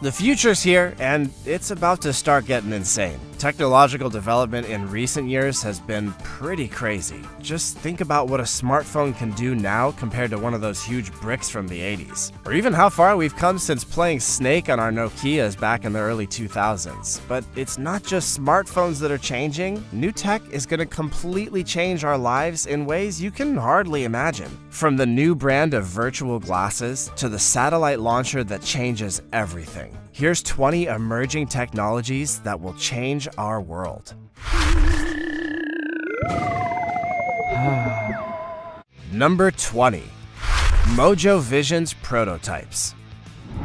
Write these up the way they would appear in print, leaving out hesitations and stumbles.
The future's here, and it's about to start getting insane. Technological development in recent years has been pretty crazy. Just think about what a smartphone can do now compared to one of those huge bricks from the 80s. Or even how far we've come since playing Snake on our Nokias back in the early 2000s. But it's not just smartphones that are changing. New tech is going to completely change our lives in ways you can hardly imagine. From the new brand of virtual glasses to the satellite launcher that changes everything. Here's 20 emerging technologies that will change our world. Number 20. Mojo Vision's prototypes.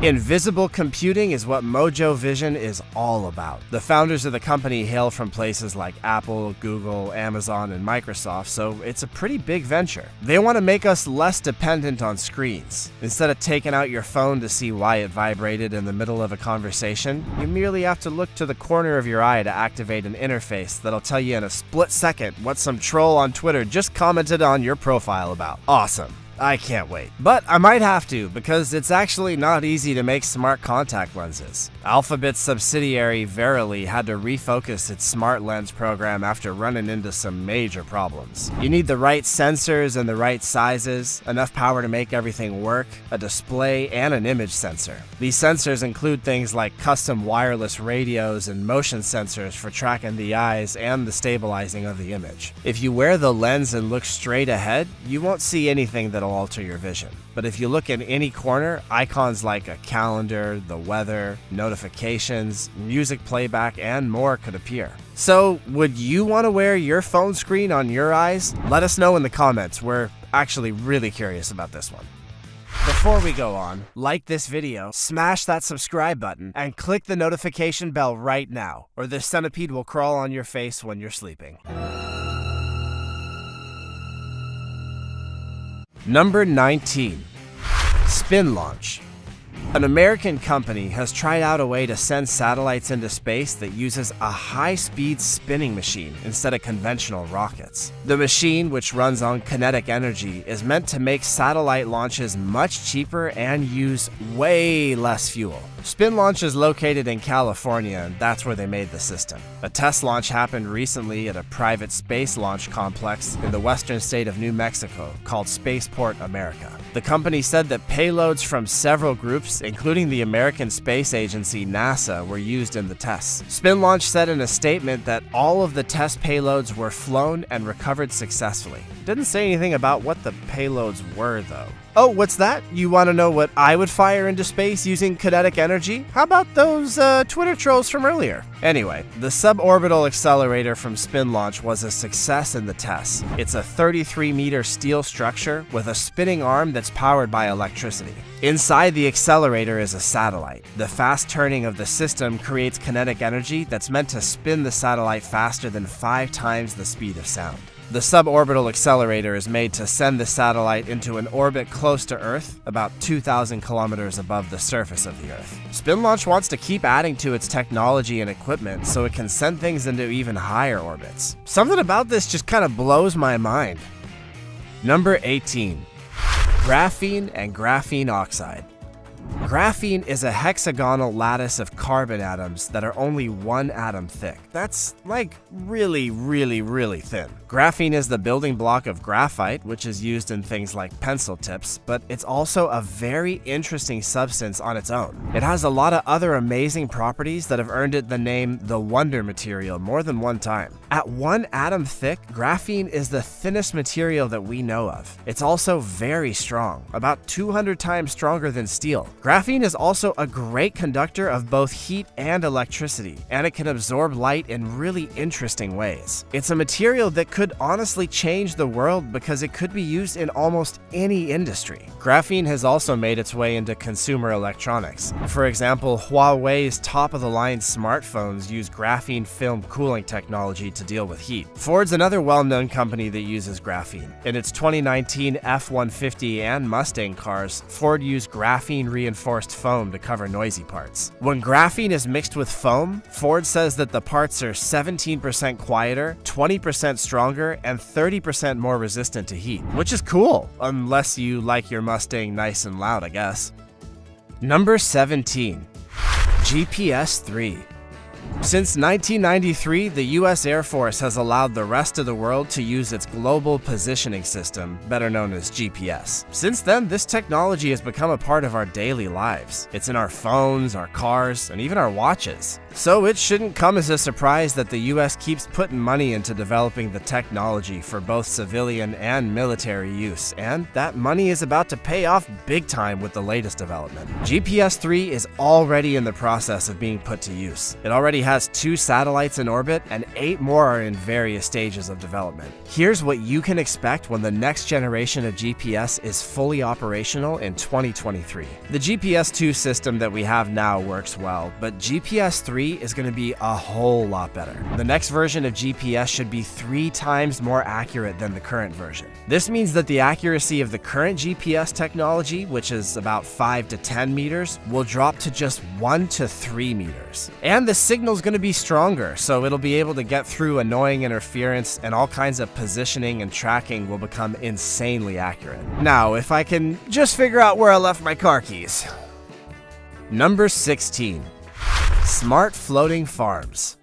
Invisible computing is what Mojo Vision is all about. The founders of the company hail from places like Apple, Google, Amazon, and Microsoft, so it's a pretty big venture. They want to make us less dependent on screens. Instead of taking out your phone to see why it vibrated in the middle of a conversation, you merely have to look to the corner of your eye to activate an interface that'll tell you in a split second what some troll on Twitter just commented on your profile about. Awesome. I can't wait. But I might have to, because it's actually not easy to make smart contact lenses. Alphabet's subsidiary Verily had to refocus its smart lens program after running into some major problems. You need the right sensors and the right sizes, enough power to make everything work, a display, and an image sensor. These sensors include things like custom wireless radios and motion sensors for tracking the eyes and the stabilizing of the image. If you wear the lens and look straight ahead, you won't see anything that'll alter your vision. But if you look in any corner, icons like a calendar, the weather, notifications, music playback, and more could appear. So, would you want to wear your phone screen on your eyes? Let us know in the comments. We're actually really curious about this one. Before we go on, like this video, smash that subscribe button, and click the notification bell right now, or the centipede will crawl on your face when you're sleeping. Number 19. Spin launch. An American company has tried out a way to send satellites into space that uses a high-speed spinning machine instead of conventional rockets. The machine, which runs on kinetic energy, is meant to make satellite launches much cheaper and use way less fuel. Spin launch is located in California, and that's where they made the system. A test launch happened recently at a private space launch complex in the western state of New Mexico called Spaceport America. The company said that payloads from several groups, including the American Space Agency NASA, were used in the tests. Spin launch said in a statement that all of the test payloads were flown and recovered successfully. Didn't say anything about what the payloads were, though. Oh, what's that? You want to know what I would fire into space using kinetic energy? How about those Twitter trolls from earlier? Anyway, the suborbital accelerator from Spin Launch was a success in the tests. It's a 33-meter steel structure with a spinning arm that's powered by electricity. Inside the accelerator is a satellite. The fast turning of the system creates kinetic energy that's meant to spin the satellite faster than 5 times the speed of sound. The suborbital accelerator is made to send the satellite into an orbit close to Earth, about 2,000 kilometers above the surface of the Earth. Spin Launch wants to keep adding to its technology and equipment so it can send things into even higher orbits. Something about this just kind of blows my mind. Number 18. Graphene and graphene oxide. Graphene is a hexagonal lattice of carbon atoms that are only 1 atom thick. That's like really, really, really thin. Graphene is the building block of graphite, which is used in things like pencil tips, but it's also a very interesting substance on its own. It has a lot of other amazing properties that have earned it the name the Wonder Material more than one time. At 1 atom thick, graphene is the thinnest material that we know of. It's also very strong, about 200 times stronger than steel. Graphene is also a great conductor of both heat and electricity, and it can absorb light in really interesting ways. It's a material that could honestly change the world because it could be used in almost any industry. Graphene has also made its way into consumer electronics. For example, Huawei's top-of-the-line smartphones use graphene film cooling technology to deal with heat. Ford's another well-known company that uses graphene. In its 2019 F-150 and Mustang cars, Ford used graphene-reinforced foam to cover noisy parts. When graphene is mixed with foam, Ford says that the parts are 17% quieter, 20% stronger, and 30% more resistant to heat, which is cool, unless you like your Mustang nice and loud, I guess. Number 17. GPS-3. Since 1993, the U.S. Air Force has allowed the rest of the world to use its Global Positioning System, better known as GPS. Since then, this technology has become a part of our daily lives. It's in our phones, our cars, and even our watches. So it shouldn't come as a surprise that the U.S. keeps putting money into developing the technology for both civilian and military use, and that money is about to pay off big time with the latest development. GPS-3 is already in the process of being put to use. It already has 2 satellites in orbit, and 8 more are in various stages of development. Here's what you can expect when the next generation of GPS is fully operational in 2023. The GPS-2 system that we have now works well, but GPS-3 is going to be a whole lot better. The next version of GPS should be 3 times more accurate than the current version. This means that the accuracy of the current GPS technology, which is about 5 to 10 meters, will drop to just 1 to 3 meters. And the signal's going to be stronger, so it'll be able to get through annoying interference, and all kinds of positioning and tracking will become insanely accurate. Now, if I can just figure out where I left my car keys. Number 16. Smart floating farms.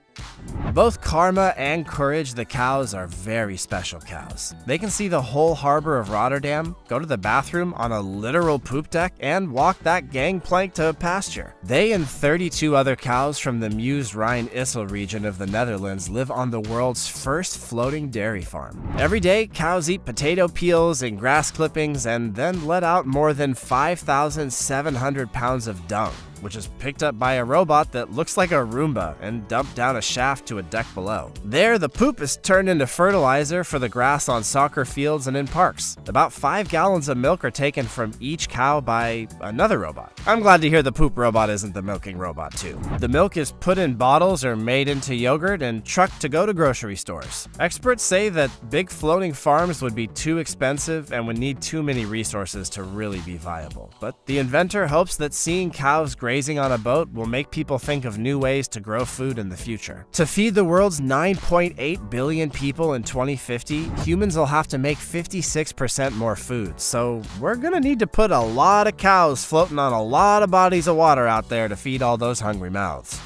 Both Karma and Courage the cows are very special cows. They can see the whole harbor of Rotterdam, go to the bathroom on a literal poop deck, and walk that gangplank to a pasture. They and 32 other cows from the Meuse-Rhine-Issel region of the Netherlands live on the world's first floating dairy farm. Every day, cows eat potato peels and grass clippings and then let out more than 5,700 pounds of dung, which is picked up by a robot that looks like a Roomba and dumped down a shaft to a deck below. There, the poop is turned into fertilizer for the grass on soccer fields and in parks. About 5 gallons of milk are taken from each cow by another robot. I'm glad to hear the poop robot isn't the milking robot too. The milk is put in bottles or made into yogurt and trucked to go to grocery stores. Experts say that big floating farms would be too expensive and would need too many resources to really be viable. But the inventor hopes that seeing cows grazing on a boat will make people think of new ways to grow food in the future. To feed the world's 9.8 billion people in 2050, humans will have to make 56% more food, so we're gonna need to put a lot of cows floating on a lot of bodies of water out there to feed all those hungry mouths.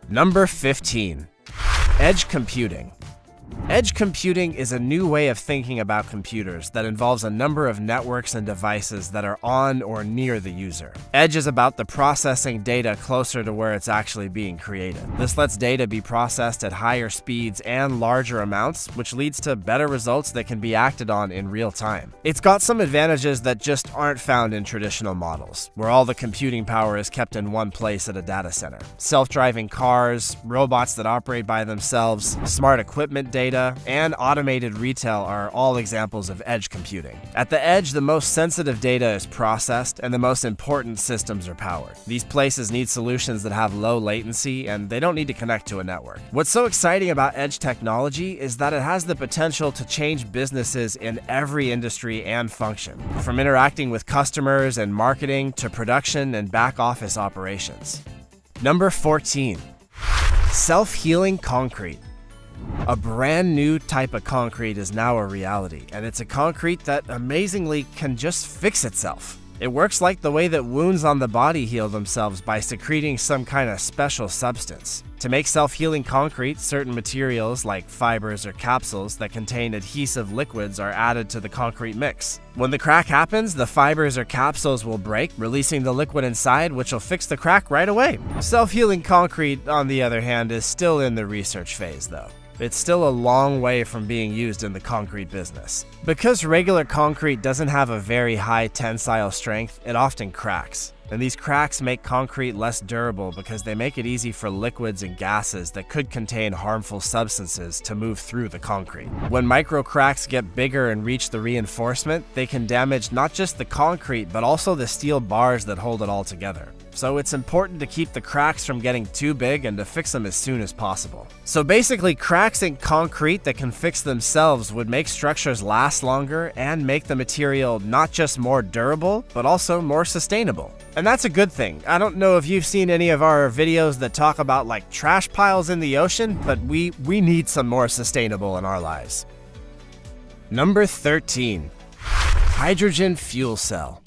Number 15. Edge computing. Edge computing is a new way of thinking about computers that involves a number of networks and devices that are on or near the user. Edge is about the processing data closer to where it's actually being created. This lets data be processed at higher speeds and larger amounts, which leads to better results that can be acted on in real time. It's got some advantages that just aren't found in traditional models, where all the computing power is kept in one place at a data center. Self-driving cars, robots that operate by themselves, smart equipment data, and automated retail are all examples of edge computing. At the edge, the most sensitive data is processed and the most important systems are powered. These places need solutions that have low latency and they don't need to connect to a network. What's so exciting about edge technology is that it has the potential to change businesses in every industry and function, from interacting with customers and marketing to production and back office operations. Number 14. Self-healing concrete. A brand new type of concrete is now a reality, and it's a concrete that amazingly can just fix itself. It works like the way that wounds on the body heal themselves by secreting some kind of special substance. To make self-healing concrete, certain materials like fibers or capsules that contain adhesive liquids are added to the concrete mix. When the crack happens, the fibers or capsules will break, releasing the liquid inside, which will fix the crack right away. Self-healing concrete, on the other hand, is still in the research phase though. It's still a long way from being used in the concrete business. Because regular concrete doesn't have a very high tensile strength, it often cracks. And these cracks make concrete less durable because they make it easy for liquids and gases that could contain harmful substances to move through the concrete. When micro cracks get bigger and reach the reinforcement, they can damage not just the concrete but also the steel bars that hold it all together. So it's important to keep the cracks from getting too big and to fix them as soon as possible. So basically, cracks in concrete that can fix themselves would make structures last longer and make the material not just more durable, but also more sustainable. And that's a good thing. I don't know if you've seen any of our videos that talk about like trash piles in the ocean, but we need some more sustainable in our lives. Number 13. Hydrogen fuel cell.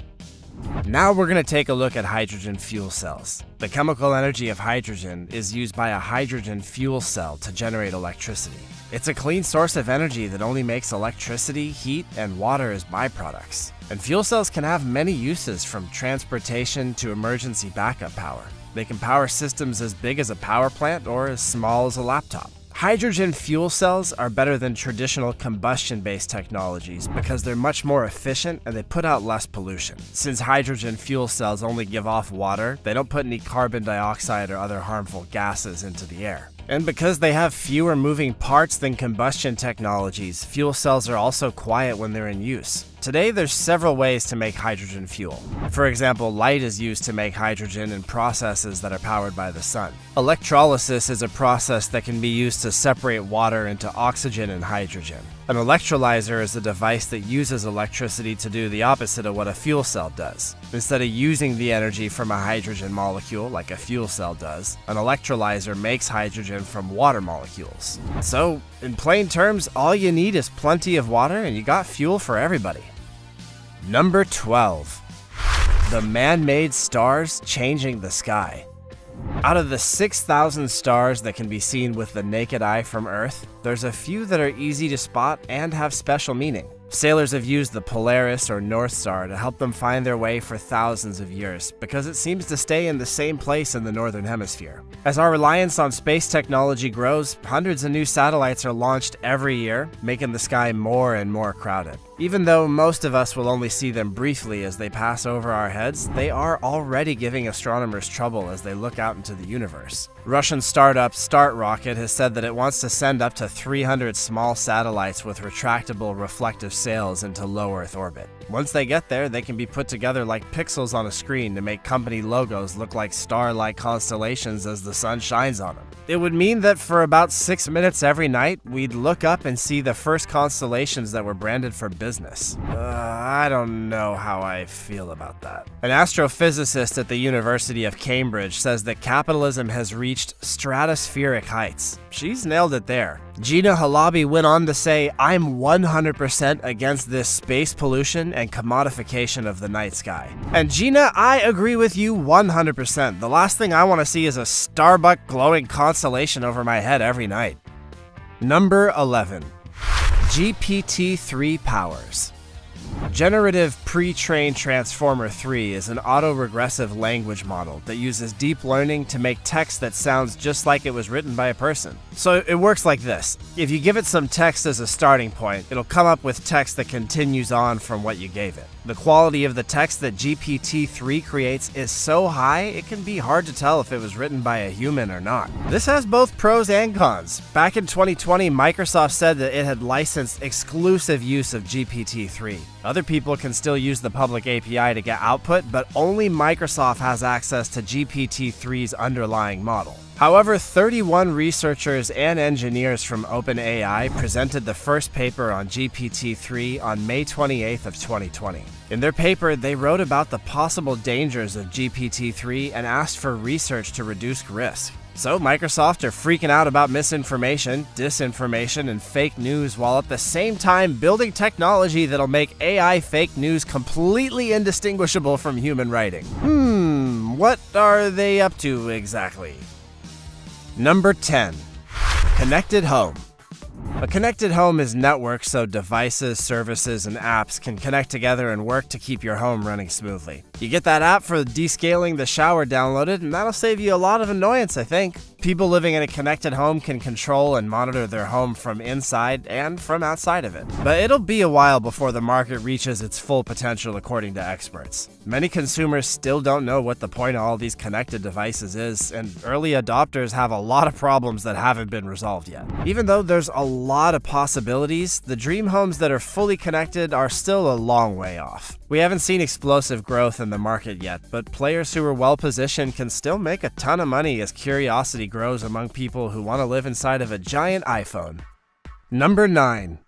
Now we're going to take a look at hydrogen fuel cells. The chemical energy of hydrogen is used by a hydrogen fuel cell to generate electricity. It's a clean source of energy that only makes electricity, heat, and water as byproducts. And fuel cells can have many uses, from transportation to emergency backup power. They can power systems as big as a power plant or as small as a laptop. Hydrogen fuel cells are better than traditional combustion-based technologies because they're much more efficient and they put out less pollution. Since hydrogen fuel cells only give off water, they don't put any carbon dioxide or other harmful gases into the air. And because they have fewer moving parts than combustion technologies, fuel cells are also quiet when they're in use. Today, there's several ways to make hydrogen fuel. For example, light is used to make hydrogen in processes that are powered by the sun. Electrolysis is a process that can be used to separate water into oxygen and hydrogen. An electrolyzer is a device that uses electricity to do the opposite of what a fuel cell does. Instead of using the energy from a hydrogen molecule like a fuel cell does, an electrolyzer makes hydrogen from water molecules. So, in plain terms, all you need is plenty of water and you got fuel for everybody. Number 12. The man-made stars changing the sky. Out of the 6,000 stars that can be seen with the naked eye from Earth, there's a few that are easy to spot and have special meaning. Sailors have used the Polaris or North Star to help them find their way for thousands of years because it seems to stay in the same place in the northern hemisphere. As our reliance on space technology grows, hundreds of new satellites are launched every year, making the sky more and more crowded. Even though most of us will only see them briefly as they pass over our heads, they are already giving astronomers trouble as they look out into the universe. Russian startup Start Rocket has said that it wants to send up to 300 small satellites with retractable reflective sails into low Earth orbit. Once they get there, they can be put together like pixels on a screen to make company logos look like star-like constellations as the sun shines on them. It would mean that for about 6 minutes every night, we'd look up and see the first constellations that were branded for business. I don't know how I feel about that. An astrophysicist at the University of Cambridge says that capitalism has reached stratospheric heights. She's nailed it there. Gina Halabi went on to say, "I'm 100% against this space pollution and commodification of the night sky." And Gina, I agree with you 100%. The last thing I want to see is a Starbuck glowing constellation over my head every night. Number 11. GPT-3 powers. Generative Pre-trained Transformer 3 is an autoregressive language model that uses deep learning to make text that sounds just like it was written by a person. So it works like this. If you give it some text as a starting point, it'll come up with text that continues on from what you gave it. The quality of the text that GPT-3 creates is so high, it can be hard to tell if it was written by a human or not. This has both pros and cons. Back in 2020, Microsoft said that it had licensed exclusive use of GPT-3. Other people can still use the public API to get output, but only Microsoft has access to GPT-3's underlying model. However, 31 researchers and engineers from OpenAI presented the first paper on GPT-3 on May 28th of 2020. In their paper, they wrote about the possible dangers of GPT-3 and asked for research to reduce risk. So Microsoft are freaking out about misinformation, disinformation, and fake news while at the same time building technology that'll make AI fake news completely indistinguishable from human writing. What are they up to exactly? Number 10. Connected home. A connected home is networked so devices, services, and apps can connect together and work to keep your home running smoothly. You get that app for descaling the shower downloaded, and that'll save you a lot of annoyance, I think. People living in a connected home can control and monitor their home from inside and from outside of it. But it'll be a while before the market reaches its full potential, according to experts. Many consumers still don't know what the point of all these connected devices is, and early adopters have a lot of problems that haven't been resolved yet. Even though there's a lot of possibilities, the dream homes that are fully connected are still a long way off. We haven't seen explosive growth in the market yet, but players who are well positioned can still make a ton of money as curiosity grows among people who want to live inside of a giant iPhone. Number 9.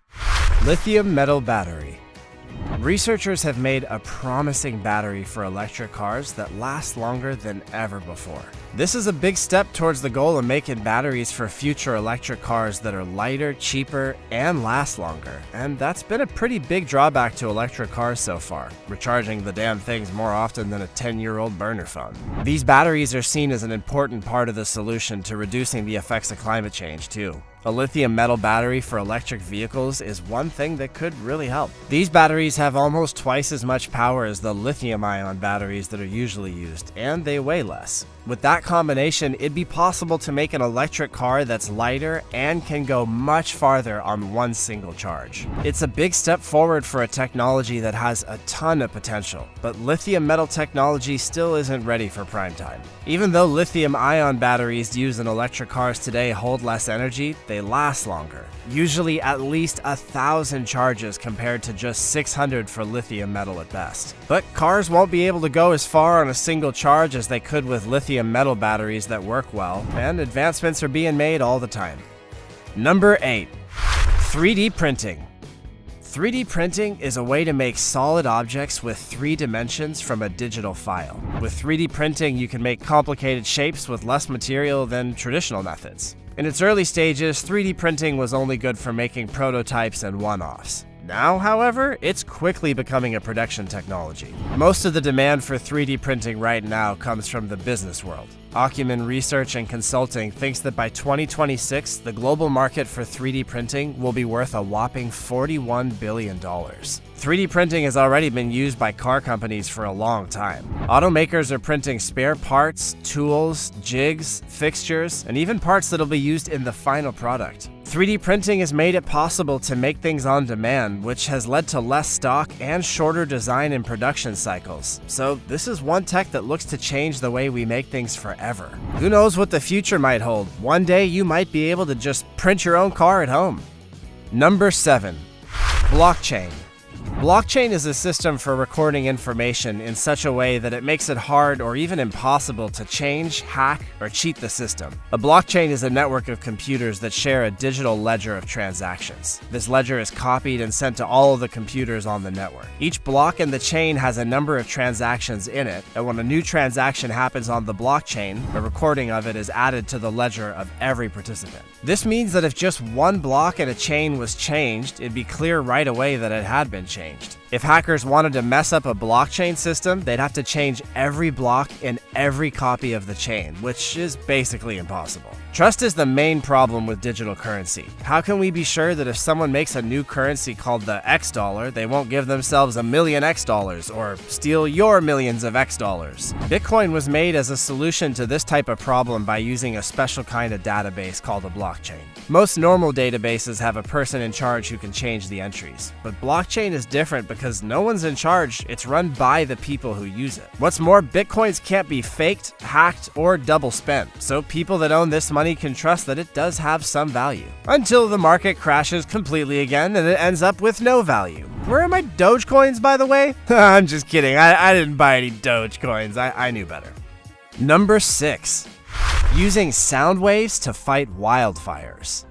Lithium metal battery. Researchers have made a promising battery for electric cars that lasts longer than ever before. This is a big step towards the goal of making batteries for future electric cars that are lighter, cheaper, and last longer. And that's been a pretty big drawback to electric cars so far, recharging the damn things more often than a 10-year-old burner phone. These batteries are seen as an important part of the solution to reducing the effects of climate change, too. A lithium metal battery for electric vehicles is one thing that could really help. These batteries have almost twice as much power as the lithium-ion batteries that are usually used, and they weigh less. With that combination, it'd be possible to make an electric car that's lighter and can go much farther on one single charge. It's a big step forward for a technology that has a ton of potential, but lithium metal technology still isn't ready for prime time. Even though lithium-ion batteries used in electric cars today hold less energy, they last longer, usually at least 1,000 charges compared to just 600 for lithium metal at best. But cars won't be able to go as far on a single charge as they could with lithium metal batteries that work well, and advancements are being made all the time. Number 8. 3D printing. 3D printing is a way to make solid objects with 3 dimensions from a digital file. With 3D printing, you can make complicated shapes with less material than traditional methods. In its early stages, 3D printing was only good for making prototypes and one-offs. Now, however, it's quickly becoming a production technology. Most of the demand for 3D printing right now comes from the business world. Acumen Research and Consulting thinks that by 2026, the global market for 3D printing will be worth a whopping $41 billion. 3D printing has already been used by car companies for a long time. Automakers are printing spare parts, tools, jigs, fixtures, and even parts that'll be used in the final product. 3D printing has made it possible to make things on demand, which has led to less stock and shorter design and production cycles. So this is one tech that looks to change the way we make things forever. Who knows what the future might hold? One day you might be able to just print your own car at home. Number 7. Blockchain. Blockchain is a system for recording information in such a way that it makes it hard or even impossible to change, hack, or cheat the system. A blockchain is a network of computers that share a digital ledger of transactions. This ledger is copied and sent to all of the computers on the network. Each block in the chain has a number of transactions in it, and when a new transaction happens on the blockchain, a recording of it is added to the ledger of every participant. This means that if just one block in a chain was changed, it'd be clear right away that it had been changed. If hackers wanted to mess up a blockchain system, they'd have to change every block in every copy of the chain, which is basically impossible. Trust is the main problem with digital currency. How can we be sure that if someone makes a new currency called the X dollar, they won't give themselves a million X dollars or steal your millions of X dollars? Bitcoin was made as a solution to this type of problem by using a special kind of database called a blockchain. Most normal databases have a person in charge who can change the entries, but blockchain is different because no one's in charge, it's run by the people who use it. What's more, Bitcoins can't be faked, hacked, or double spent, so people that own this money can trust that it does have some value. Until the market crashes completely again and it ends up with no value. Where are my Dogecoins, by the way? I'm just kidding, I didn't buy any Dogecoins, I knew better. Number 6. Using sound waves to fight wildfires.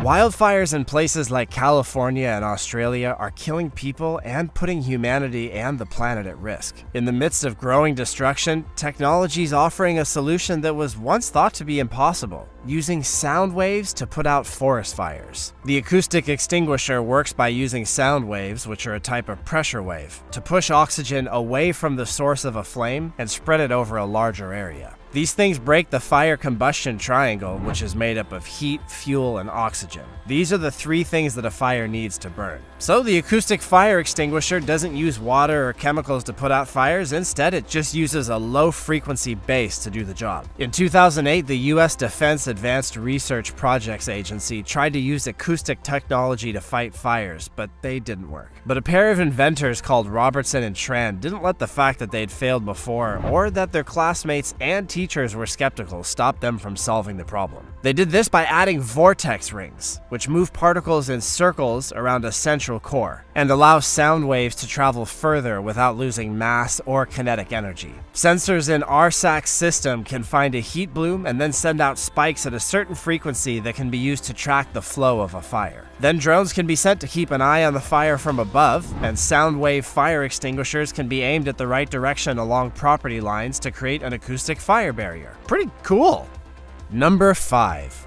Wildfires in places like California and Australia are killing people and putting humanity and the planet at risk. In the midst of growing destruction, technology is offering a solution that was once thought to be impossible, using sound waves to put out forest fires. The acoustic extinguisher works by using sound waves, which are a type of pressure wave, to push oxygen away from the source of a flame and spread it over a larger area. These things break the fire combustion triangle, which is made up of heat, fuel, and oxygen. These are the 3 things that a fire needs to burn. So the acoustic fire extinguisher doesn't use water or chemicals to put out fires, instead it just uses a low-frequency base to do the job. In 2008, the U.S. Defense Advanced Research Projects Agency tried to use acoustic technology to fight fires, but they didn't work. But a pair of inventors called Robertson and Tran didn't let the fact that they'd failed before, or that their classmates and teachers were skeptical, stop them from solving the problem. They did this by adding vortex rings, which move particles in circles around a central core. and allows sound waves to travel further without losing mass or kinetic energy. Sensors in RSAC's system can find a heat bloom and then send out spikes at a certain frequency that can be used to track the flow of a fire. Then drones can be sent to keep an eye on the fire from above, and sound wave fire extinguishers can be aimed at the right direction along property lines to create an acoustic fire barrier. Pretty cool! Number 5.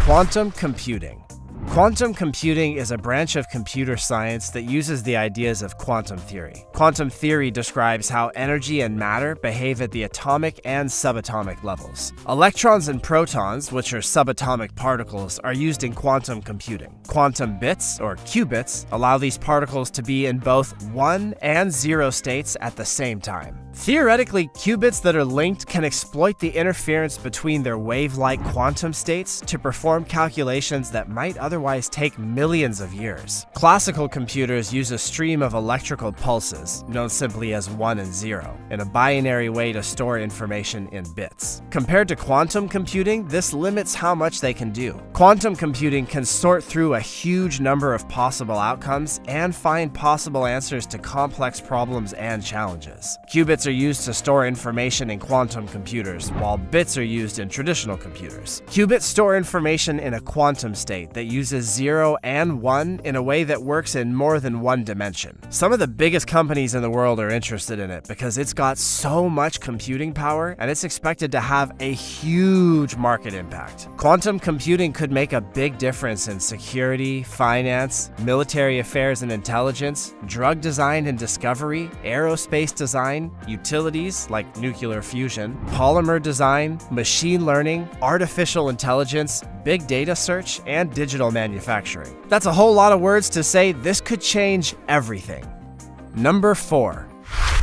Quantum computing. Quantum computing is a branch of computer science that uses the ideas of quantum theory. Quantum theory describes how energy and matter behave at the atomic and subatomic levels. Electrons and protons, which are subatomic particles, are used in quantum computing. Quantum bits, or qubits, allow these particles to be in both 1 and 0 states at the same time. Theoretically, qubits that are linked can exploit the interference between their wave-like quantum states to perform calculations that might otherwise take millions of years. Classical computers use a stream of electrical pulses, known simply as 1 and 0, in a binary way to store information in bits. Compared to quantum computing, this limits how much they can do. Quantum computing can sort through a huge number of possible outcomes and find possible answers to complex problems and challenges. Qubits are used to store information in quantum computers, while bits are used in traditional computers. Qubits store information in a quantum state that uses 0 and 1 in a way that works in more than one dimension. Some of the biggest companies in the world are interested in it because it's got so much computing power and it's expected to have a huge market impact. Quantum computing could make a big difference in security, finance, military affairs and intelligence, drug design and discovery, aerospace design, utilities like nuclear fusion, polymer design, machine learning, artificial intelligence, big data search, and digital manufacturing. That's a whole lot of words to say this could change everything. Number 4.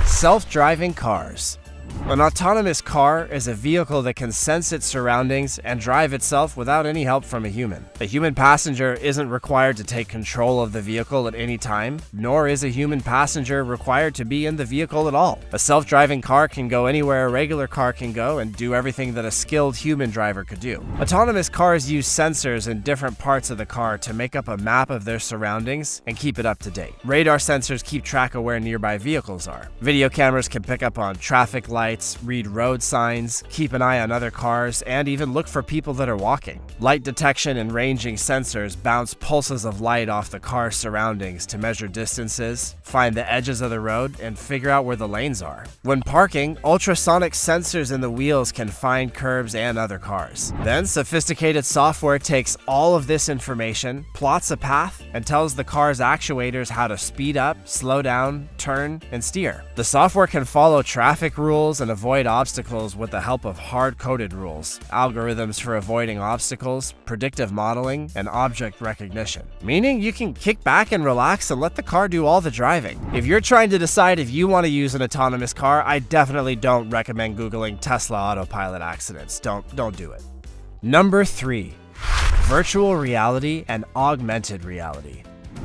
Self-driving cars. An autonomous car is a vehicle that can sense its surroundings and drive itself without any help from a human. A human passenger isn't required to take control of the vehicle at any time, nor is a human passenger required to be in the vehicle at all. A self-driving car can go anywhere a regular car can go and do everything that a skilled human driver could do. Autonomous cars use sensors in different parts of the car to make up a map of their surroundings and keep it up to date. Radar sensors keep track of where nearby vehicles are. Video cameras can pick up on traffic lights, read road signs, keep an eye on other cars, and even look for people that are walking. Light detection and ranging sensors bounce pulses of light off the car's surroundings to measure distances, find the edges of the road, and figure out where the lanes are. When parking, ultrasonic sensors in the wheels can find curbs and other cars. Then, sophisticated software takes all of this information, plots a path, and tells the car's actuators how to speed up, slow down, turn, and steer. The software can follow traffic rules and avoid obstacles with the help of hard-coded rules, algorithms for avoiding obstacles, predictive modeling, and object recognition. Meaning you can kick back and relax and let the car do all the driving. If you're trying to decide if you want to use an autonomous car, I definitely don't recommend Googling Tesla autopilot accidents. Don't do it. Number 3. Virtual reality and augmented reality.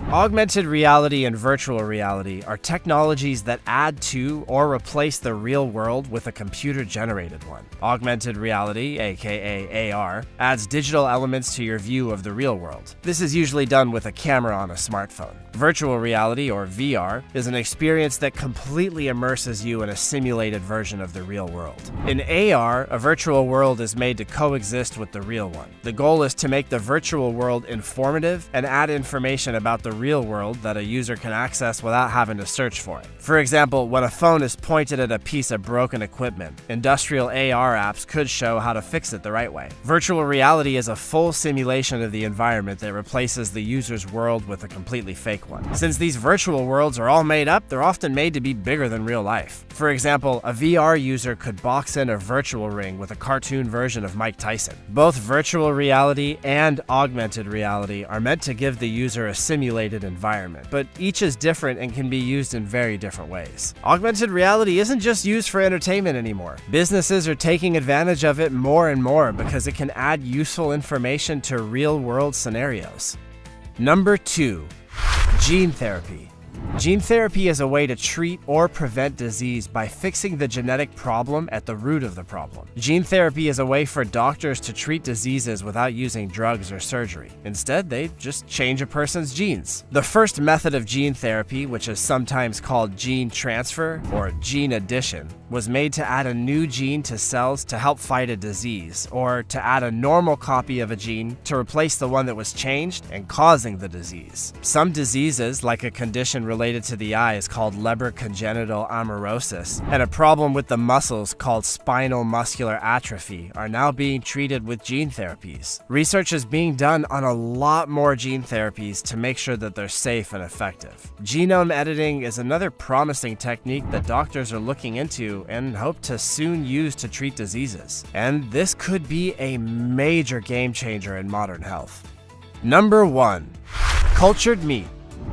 Augmented reality and virtual reality are technologies that add to or replace the real world with a computer-generated one. Augmented reality, aka AR, adds digital elements to your view of the real world. This is usually done with a camera on a smartphone. Virtual reality, or VR, is an experience that completely immerses you in a simulated version of the real world. In AR, a virtual world is made to coexist with the real one. The goal is to make the virtual world informative and add information about the real world that a user can access without having to search for it. For example, when a phone is pointed at a piece of broken equipment, industrial AR apps could show how to fix it the right way. Virtual reality is a full simulation of the environment that replaces the user's world with a completely fake one. Since these virtual worlds are all made up, they're often made to be bigger than real life. For example, a VR user could box in a virtual ring with a cartoon version of Mike Tyson. Both virtual reality and augmented reality are meant to give the user a simulated environment, but each is different and can be used in very different ways. Augmented reality isn't just used for entertainment anymore. Businesses are taking advantage of it more and more because it can add useful information to real-world scenarios. Number 2. Gene therapy. Gene therapy is a way to treat or prevent disease by fixing the genetic problem at the root of the problem. Gene therapy is a way for doctors to treat diseases without using drugs or surgery. Instead, they just change a person's genes. The first method of gene therapy, which is sometimes called gene transfer or gene addition, was made to add a new gene to cells to help fight a disease, or to add a normal copy of a gene to replace the one that was changed and causing the disease. Some diseases, like a condition related to the eye, is called Leber congenital amaurosis, and a problem with the muscles called spinal muscular atrophy, are now being treated with gene therapies. Research is being done on a lot more gene therapies to make sure that they're safe and effective. Genome editing is another promising technique that doctors are looking into and hope to soon use to treat diseases. And this could be a major game changer in modern health. Number 1. Cultured meat.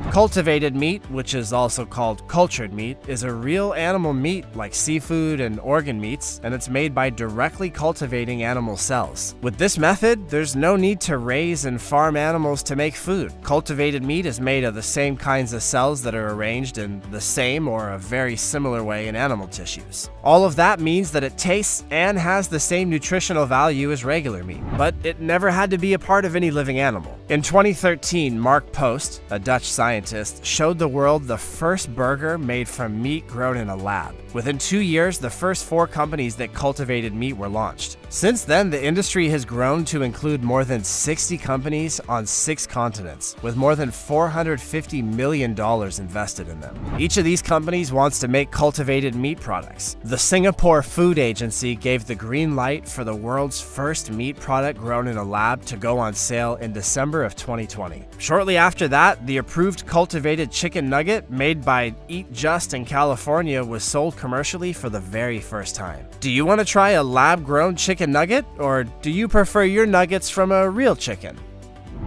Cultivated meat, which is also called cultured meat, is a real animal meat like seafood and organ meats, and it's made by directly cultivating animal cells. With this method, there's no need to raise and farm animals to make food. Cultivated meat is made of the same kinds of cells that are arranged in the same or a very similar way in animal tissues. All of that means that it tastes and has the same nutritional value as regular meat, but it never had to be a part of any living animal. In 2013, Mark Post, a Dutch scientist, showed the world the first burger made from meat grown in a lab. Within 2 years, the first 4 companies that cultivated meat were launched. Since then, the industry has grown to include more than 60 companies on 6 continents, with more than $450 million invested in them. Each of these companies wants to make cultivated meat products. The Singapore Food Agency gave the green light for the world's first meat product grown in a lab to go on sale in December of 2020. Shortly after that, the approved cultivated chicken nugget made by Eat Just in California was sold commercially for the very first time. Do you want to try a lab-grown chicken nugget, or do you prefer your nuggets from a real chicken?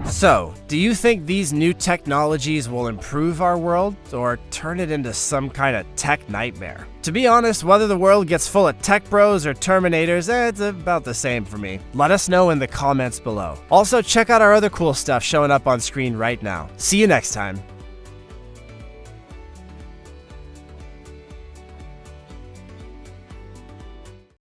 So, do you think these new technologies will improve our world, or turn it into some kind of tech nightmare? To be honest, whether the world gets full of tech bros or Terminators, it's about the same for me. Let us know in the comments below. Also, check out our other cool stuff showing up on screen right now. See you next time.